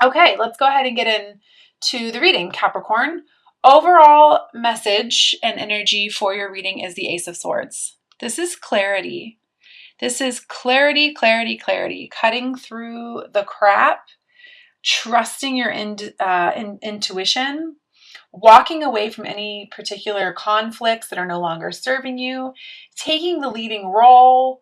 Okay, let's go ahead and get into the reading, Capricorn. Overall message and energy for your reading is the Ace of Swords. This is clarity. This is clarity, clarity, clarity. Cutting through the crap, trusting your intuition, walking away from any particular conflicts that are no longer serving you, taking the leading role.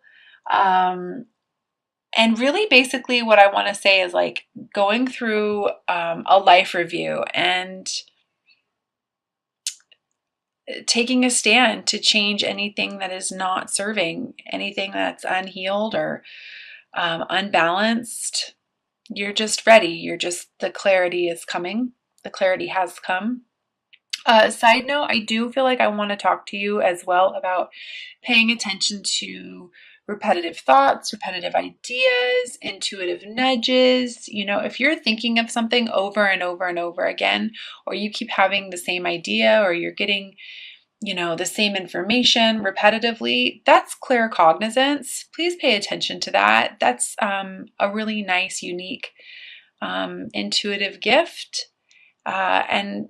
And really, basically, what I want to say is like going through a life review and taking a stand to change anything that is not serving, anything that's unhealed or unbalanced. You're just ready. The clarity is coming. The clarity has come. Side note, I do feel like I want to talk to you as well about paying attention to repetitive thoughts, repetitive ideas, intuitive nudges. You know, if you're thinking of something over and over and over again, or you keep having the same idea, or you're getting, the same information repetitively, that's claircognizance. Please pay attention to that. That's a really nice, unique, intuitive gift. And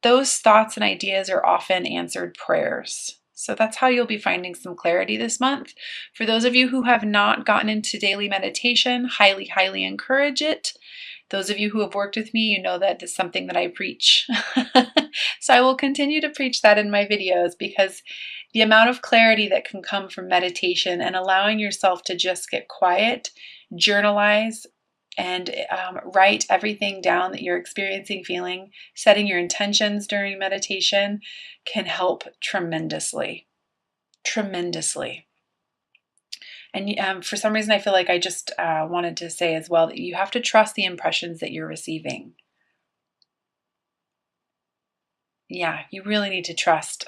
those thoughts and ideas are often answered prayers. So that's how you'll be finding some clarity this month. For those of you who have not gotten into daily meditation, highly, highly encourage it. Those of you who have worked with me, you know that is something that I preach. So I will continue to preach that in my videos, because the amount of clarity that can come from meditation and allowing yourself to just get quiet, journalize, and write everything down that you're experiencing, feeling, setting your intentions during meditation can help tremendously, tremendously. And for some reason, I feel like I just wanted to say as well that you have to trust the impressions that you're receiving. Yeah, you really need to trust.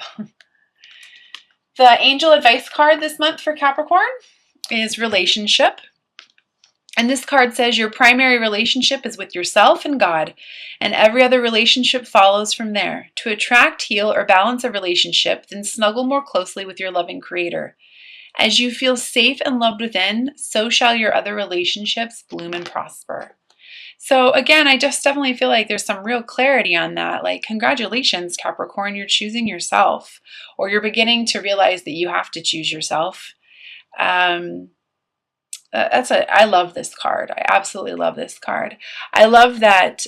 The angel advice card this month for Capricorn is relationship. And this card says your primary relationship is with yourself and God, and every other relationship follows from there. To attract, heal, or balance a relationship, then snuggle more closely with your loving Creator. As you feel safe and loved within, so shall your other relationships bloom and prosper. So again, I just definitely feel like there's some real clarity on that. Like, congratulations, Capricorn, you're choosing yourself, or you're beginning to realize that you have to choose yourself. I love this card. I absolutely love this card. I love that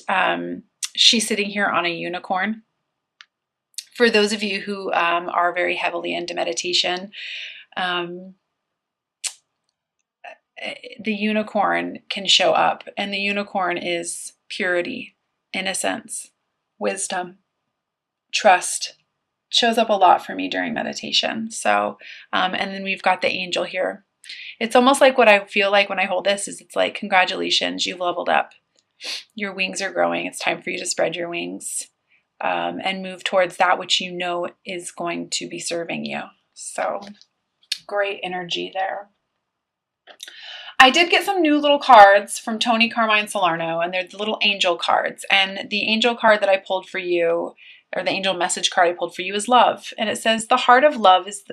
she's sitting here on a unicorn. For those of you who are very heavily into meditation, the unicorn can show up, and the unicorn is purity, innocence, wisdom, trust. Shows up a lot for me during meditation. So, and then we've got the angel here. It's almost like what I feel like when I hold this is it's like, congratulations, you've leveled up. Your wings are growing. It's time for you to spread your wings and move towards that which you know is going to be serving you. So great energy there. I did get some new little cards from Tony Carmine Salerno, and they're the little angel cards. And the angel card that I pulled for you, or the angel message card I pulled for you, is love. And it says, the heart of love is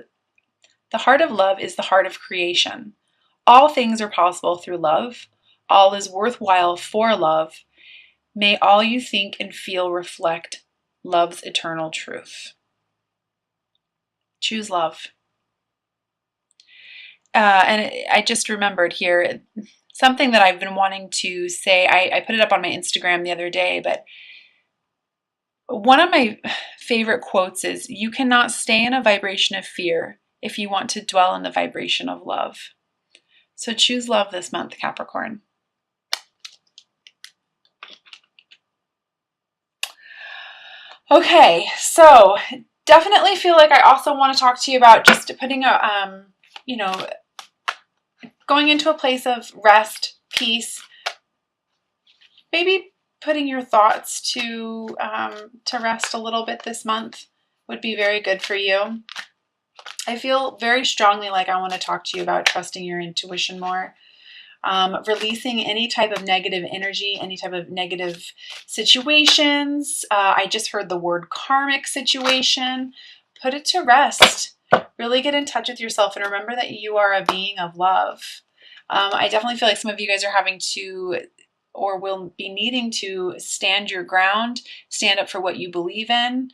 the heart of love is the heart of creation. All things are possible through love. All is worthwhile for love. May all you think and feel reflect love's eternal truth. Choose love. And I just remembered here something that I've been wanting to say. I put it up on my Instagram the other day, but one of my favorite quotes is, you cannot stay in a vibration of fear if you want to dwell in the vibration of love. So choose love this month, Capricorn. Okay, so definitely feel like I also want to talk to you about just putting a, going into a place of rest, peace, maybe putting your thoughts to rest a little bit this month would be very good for you. I feel very strongly like I want to talk to you about trusting your intuition more, releasing any type of negative energy, any type of negative situations. I just heard the word karmic situation. Put it to rest. Really get in touch with yourself and remember that you are a being of love. I definitely feel like some of you guys are having to or will be needing to stand your ground, stand up for what you believe in.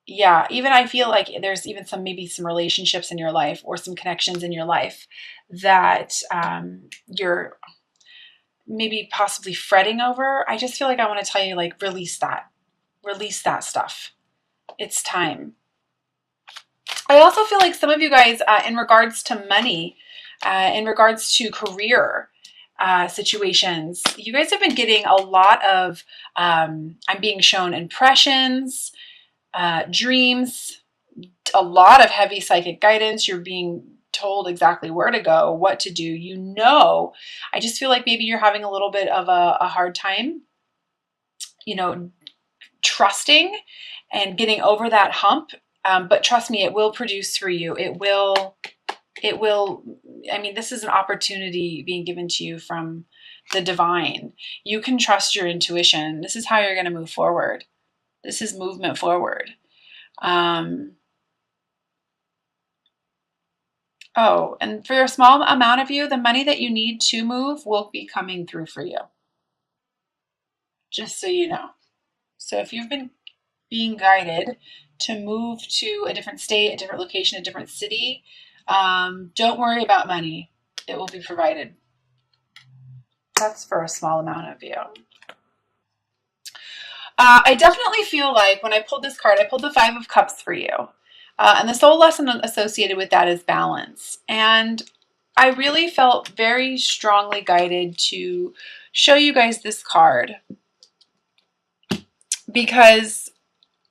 Yeah, even I feel like there's even maybe some relationships in your life or some connections in your life that you're maybe possibly fretting over. I just feel like I want to tell you, like, release that stuff. It's time. I also feel like some of you guys, in regards to money, in regards to career situations, you guys have been getting a lot of, I'm being shown impressions, dreams, a lot of heavy psychic guidance. You're being told exactly where to go, what to do. I just feel like maybe you're having a little bit of a hard time, trusting and getting over that hump. But trust me, it will produce for you. It will, I mean, this is an opportunity being given to you from the divine. You can trust your intuition. This is how you're going to move forward. This is movement forward. Oh, and for a small amount of you, the money that you need to move will be coming through for you, just so you know. So if you've been being guided to move to a different state, a different location, a different city, don't worry about money. It will be provided. That's for a small amount of you. I definitely feel like when I pulled this card, I pulled the Five of Cups for you. And the soul lesson associated with that is balance. And I really felt very strongly guided to show you guys this card because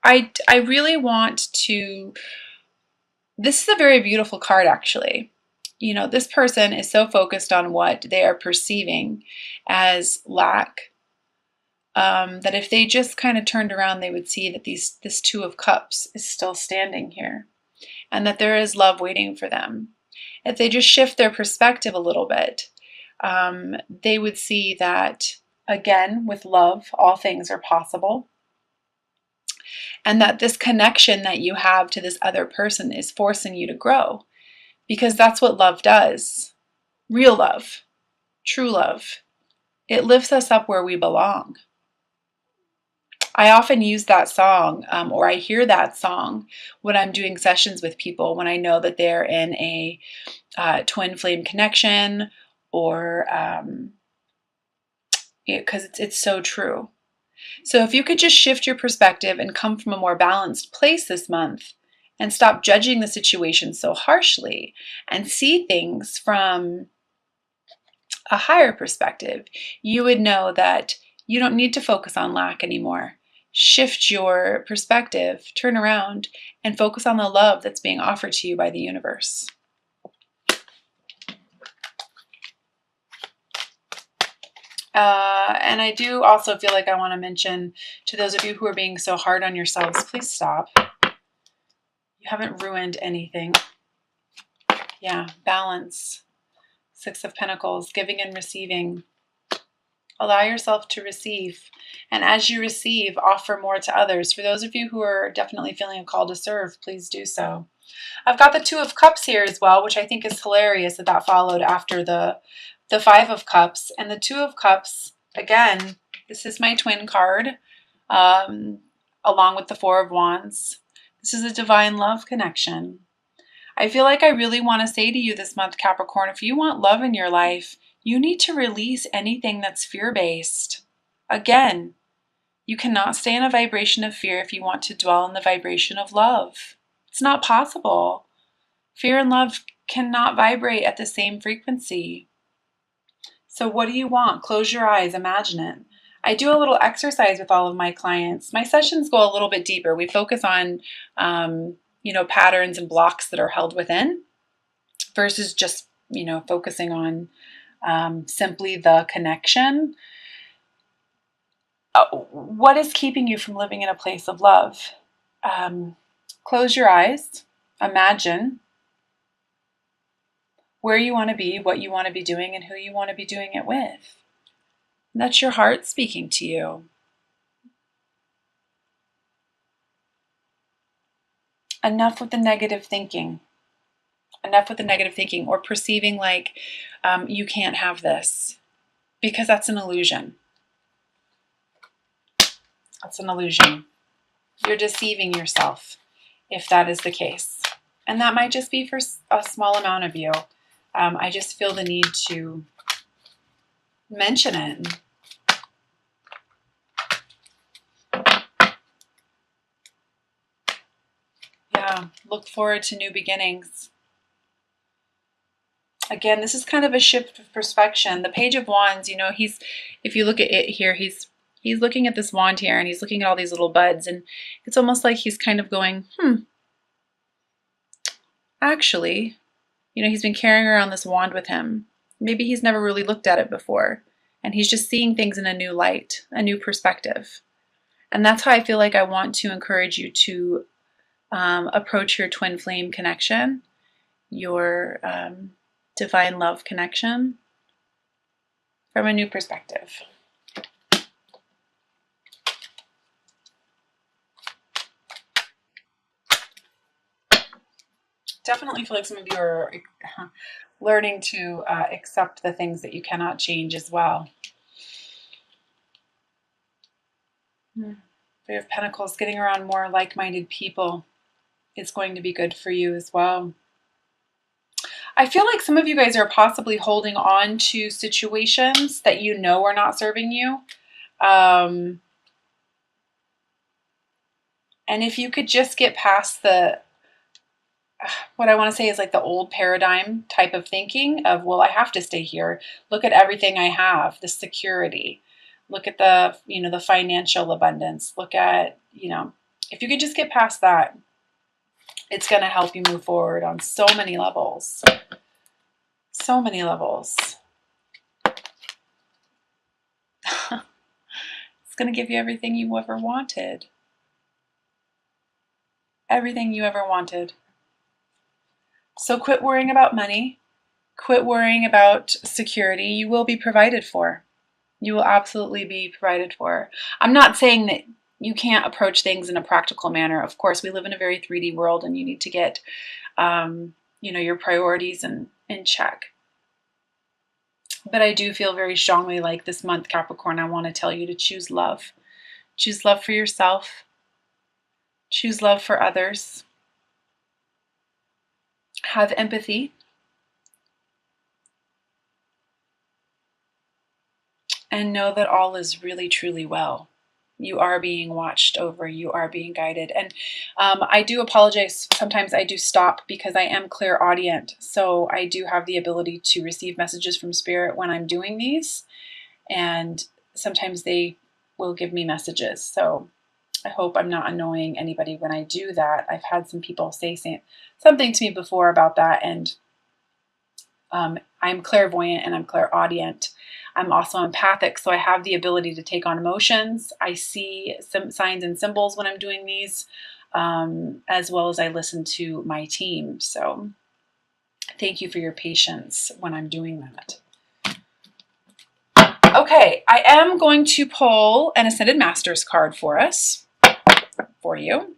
I really want to. This is a very beautiful card, actually. This person is so focused on what they are perceiving as lack, that if they just kind of turned around, they would see that this Two of Cups is still standing here and that there is love waiting for them. If they just shift their perspective a little bit, they would see that, again, with love, all things are possible. And that this connection that you have to this other person is forcing you to grow, because that's what love does. Real love, true love. It lifts us up where we belong. I often use that song, or I hear that song when I'm doing sessions with people, when I know that they're in a twin flame connection, or because it's so true. So if you could just shift your perspective and come from a more balanced place this month and stop judging the situation so harshly and see things from a higher perspective, you would know that you don't need to focus on lack anymore. Shift your perspective, turn around, and focus on the love that's being offered to you by the universe. And I do also feel like I want to mention to those of you who are being so hard on yourselves, please stop. You haven't ruined anything. Yeah, balance. Six of Pentacles, giving and receiving. Allow yourself to receive. And as you receive, offer more to others. For those of you who are definitely feeling a call to serve, please do so. I've got the Two of Cups here as well, which I think is hilarious that followed after the Five of Cups. And the Two of Cups, again, this is my twin card, along with the Four of Wands. This is a divine love connection. I feel like I really want to say to you this month, Capricorn, if you want love in your life, you need to release anything that's fear-based. Again, you cannot stay in a vibration of fear if you want to dwell in the vibration of love. It's not possible. Fear and love cannot vibrate at the same frequency. So what do you want? Close your eyes, imagine it. I do a little exercise with all of my clients. My sessions go a little bit deeper. We focus on patterns and blocks that are held within versus just, focusing on simply the connection. What is keeping you from living in a place of love? Close your eyes. Imagine where you want to be, what you want to be doing, and who you want to be doing it with. And that's your heart speaking to you. Enough with the negative thinking. Enough with the negative thinking or perceiving like you can't have this, because that's an illusion. That's an illusion. You're deceiving yourself if that is the case. And that might just be for a small amount of you. I just feel the need to mention it. Yeah, look forward to new beginnings. Again, this is kind of a shift of perspective. The Page of Wands, you know, if you look at it here, he's looking at this wand here and he's looking at all these little buds, and it's almost like he's kind of going, actually, you know, he's been carrying around this wand with him. Maybe he's never really looked at it before, and he's just seeing things in a new light, a new perspective. And that's how I feel like I want to encourage you to approach your twin flame connection, your divine love connection, from a new perspective. Definitely feel like some of you are learning to accept the things that you cannot change as well. Three of Pentacles, getting around more like-minded people is going to be good for you as well. I feel like some of you guys are possibly holding on to situations that you know are not serving you. And if you could just get past what I want to say is like the old paradigm type of thinking of, well, I have to stay here. Look at everything I have, the security. Look at the, you know, the financial abundance. Look at, you know, if you could just get past that, it's going to help you move forward on so many levels. So many levels. It's going to give you everything you ever wanted. Everything you ever wanted. So quit worrying about money. Quit worrying about security. You will be provided for. You will absolutely be provided for. I'm not saying that you can't approach things in a practical manner. Of course, we live in a very 3D world, and you need to get, you know, your priorities in check. But I do feel very strongly like this month, Capricorn, I want to tell you to choose love. Choose love for yourself. Choose love for others. Have empathy. And know that all is really, truly well. You are being watched over. You are being guided. And I do apologize. Sometimes I do stop because I am clairaudient. So I do have the ability to receive messages from Spirit when I'm doing these. And sometimes they will give me messages. So I hope I'm not annoying anybody when I do that. I've had some people say something to me before about that. And I'm clairvoyant and I'm clairaudient. I'm also empathic, so I have the ability to take on emotions. I see some signs and symbols when I'm doing these, as well as I listen to my team. So thank you for your patience when I'm doing that. Okay, I am going to pull an Ascended Masters card for us, for you.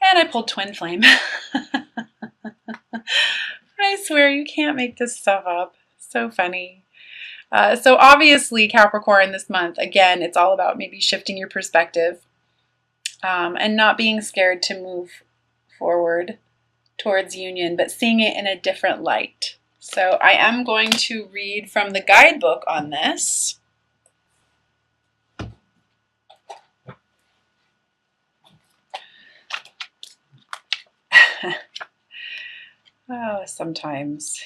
And I pulled Twin Flame. I swear you can't make this stuff up. So funny. So obviously Capricorn this month, again, it's all about maybe shifting your perspective and not being scared to move forward towards union, but seeing it in a different light. So I am going to read from the guidebook on this. Oh, sometimes.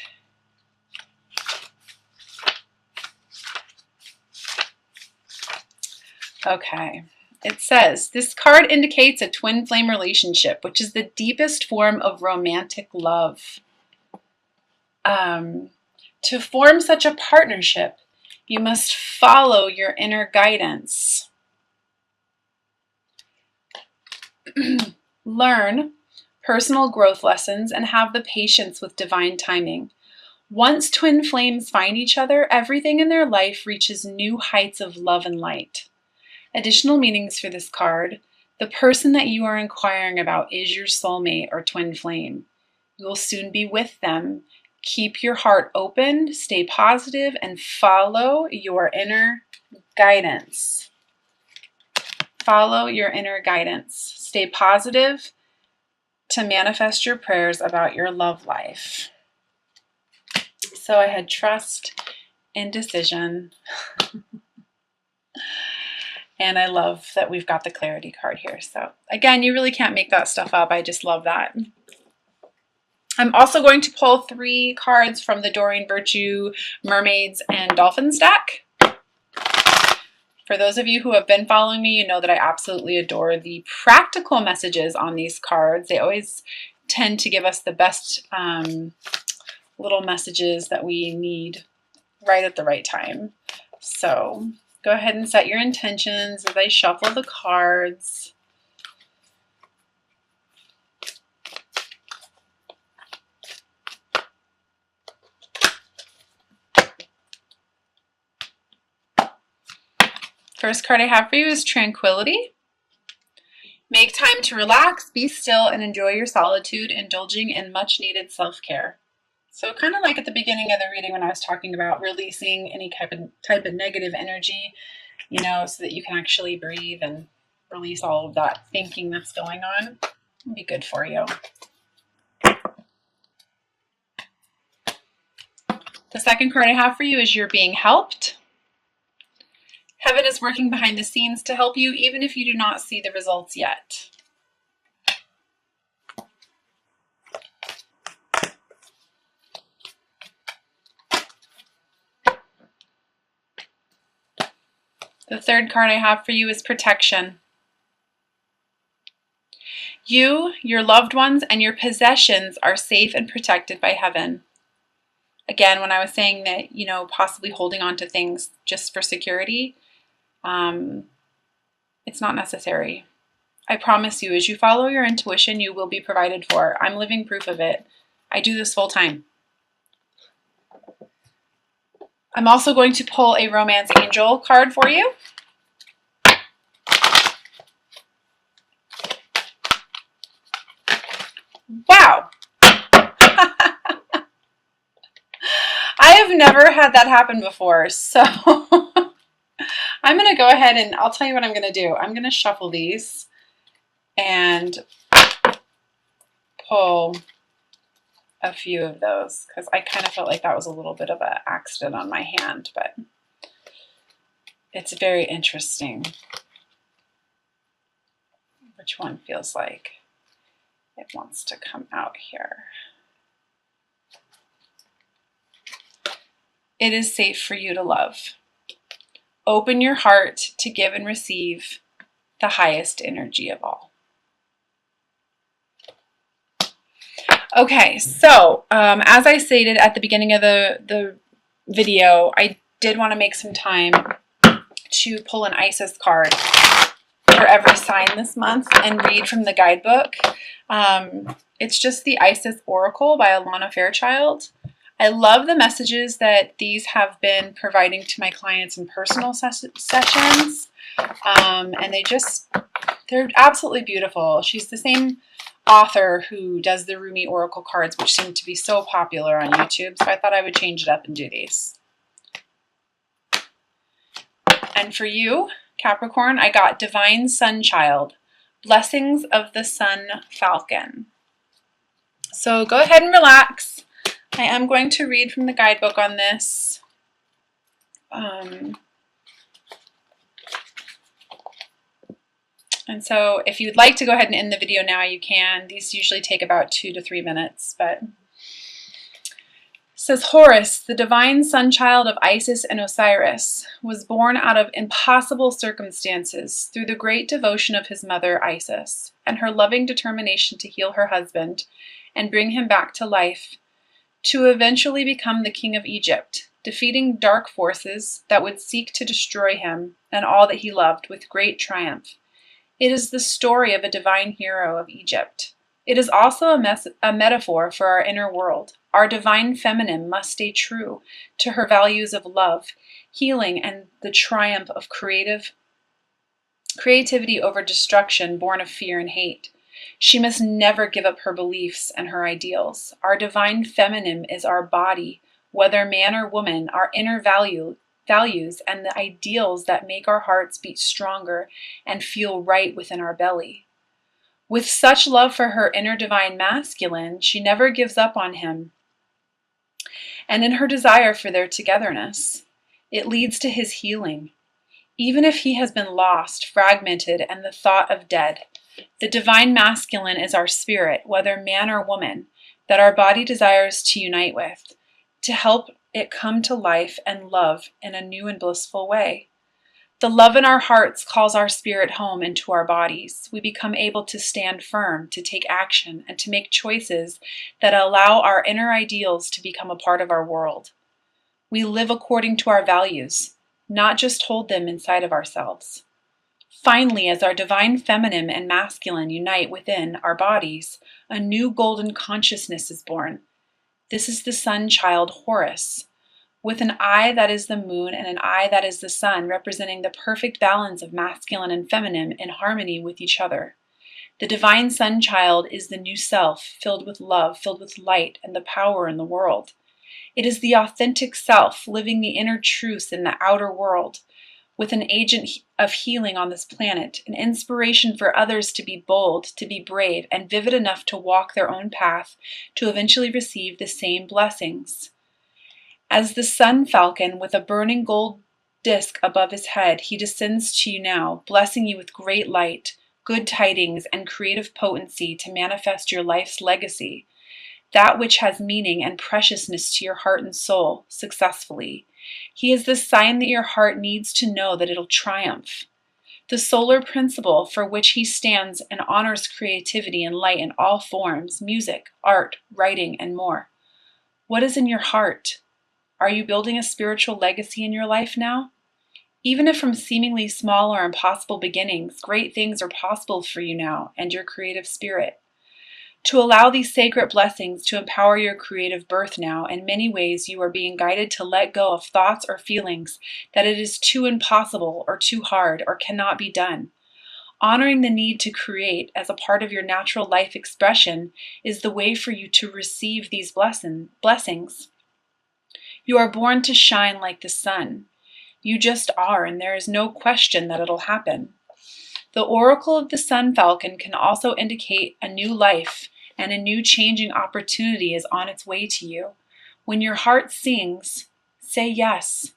Okay. It says, this card indicates a twin flame relationship, which is the deepest form of romantic love. To form such a partnership, you must follow your inner guidance. Learn personal growth lessons and have the patience with divine timing. Once twin flames find each other, everything in their life reaches new heights of love and light. Additional meanings for this card. The person that you are inquiring about is your soulmate or twin flame. You will soon be with them. Keep your heart open, stay positive, and follow your inner guidance. Follow your inner guidance. Stay positive to manifest your prayers about your love life. So I had trust, indecision, and I love that we've got the clarity card here. So again, you really can't make that stuff up. I just love that. I'm also going to pull 3 cards from the Doreen Virtue Mermaids and Dolphins deck. For those of you who have been following me, you know that I absolutely adore the practical messages on these cards. They always tend to give us the best little messages that we need right at the right time. So go ahead and set your intentions as I shuffle the cards. First card I have for you is Tranquility. Make time to relax, be still, and enjoy your solitude, indulging in much needed self-care. So kind of like at the beginning of the reading when I was talking about releasing any type of negative energy, you know, so that you can actually breathe and release all of that thinking that's going on. It'll be good for you. The second card I have for you is You're Being Helped. Heaven is working behind the scenes to help you, even if you do not see the results yet. The third card I have for you is Protection. You, your loved ones, and your possessions are safe and protected by heaven. Again, when I was saying that, you know, possibly holding on to things just for security, it's not necessary. I promise you, as you follow your intuition, you will be provided for. I'm living proof of it. I do this full time. I'm also going to pull a Romance Angel card for you. Wow. I have never had that happen before, so I'm going to go ahead and I'll tell you what I'm going to do. I'm going to shuffle these and pull a few of those because I kind of felt like that was a little bit of an accident on my hand, but it's very interesting which one feels like it wants to come out here. It is safe for you to love. Open your heart to give and receive the highest energy of all. Okay, so as I stated at the beginning of the video, I did want to make some time to pull an Isis card for every sign this month and read from the guidebook. It's just the Isis Oracle by Alana Fairchild. I love the messages that these have been providing to my clients in personal sessions. And they're absolutely beautiful. She's the same author who does the Rumi Oracle cards, which seem to be so popular on YouTube. So I thought I would change it up and do these. And for you, Capricorn, I got Divine Sunchild, Blessings of the Sun Falcon. So go ahead and relax. I am going to read from the guidebook on this. And so if you'd like to go ahead and end the video now, you can. These usually take about 2 to 3 minutes, but it says Horus, the divine sunchild of Isis and Osiris, was born out of impossible circumstances through the great devotion of his mother Isis and her loving determination to heal her husband and bring him back to life, to eventually become the king of Egypt, defeating dark forces that would seek to destroy him and all that he loved with great triumph. It is the story of a divine hero of Egypt, It is also a metaphor for our inner world. Our divine feminine must stay true to her values of love, healing, and the triumph of creativity over destruction born of fear and hate. She must never give up her beliefs and her ideals. Our divine feminine is our body, whether man or woman, our inner values, and the ideals that make our hearts beat stronger and feel right within our belly. With such love for her inner divine masculine, she never gives up on him, and in her desire for their togetherness, it leads to his healing. Even if he has been lost, fragmented, and the thought of dead, the divine masculine is our spirit, whether man or woman, that our body desires to unite with, to help it come to life and love in a new and blissful way. The love in our hearts calls our spirit home into our bodies. We become able to stand firm, to take action, and to make choices that allow our inner ideals to become a part of our world. We live according to our values, not just hold them inside of ourselves. Finally, as our divine feminine and masculine unite within our bodies, a new golden consciousness is born. This is the sun child Horus, with an eye that is the moon and an eye that is the sun, representing the perfect balance of masculine and feminine in harmony with each other. The divine sun child is the new self, filled with love, filled with light and the power in the world. It is the authentic self, living the inner truths in the outer world, with an agent of healing on this planet, an inspiration for others to be bold, to be brave, and vivid enough to walk their own path, to eventually receive the same blessings. As the sun falcon with a burning gold disk above his head, he descends to you now, blessing you with great light, good tidings, and creative potency to manifest your life's legacy, that which has meaning and preciousness to your heart and soul, successfully. He is the sign that your heart needs to know that it'll triumph. The solar principle for which he stands and honors creativity and light in all forms, music, art, writing, and more. What is in your heart? Are you building a spiritual legacy in your life now? Even if from seemingly small or impossible beginnings, great things are possible for you now and your creative spirit. To allow these sacred blessings to empower your creative birth now, in many ways you are being guided to let go of thoughts or feelings that it is too impossible or too hard or cannot be done. Honoring the need to create as a part of your natural life expression is the way for you to receive these blessings. You are born to shine like the sun. You just are, and there is no question that it'll happen. The oracle of the sun falcon can also indicate a new life, and a new changing opportunity is on its way to you. When your heart sings, say yes.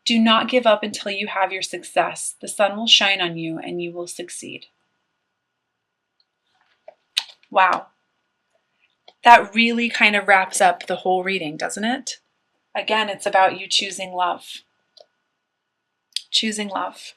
Do not give up until you have your success. The sun will shine on you and you will succeed. Wow. That really kind of wraps up the whole reading, doesn't it? Again, it's about you choosing love. Choosing love.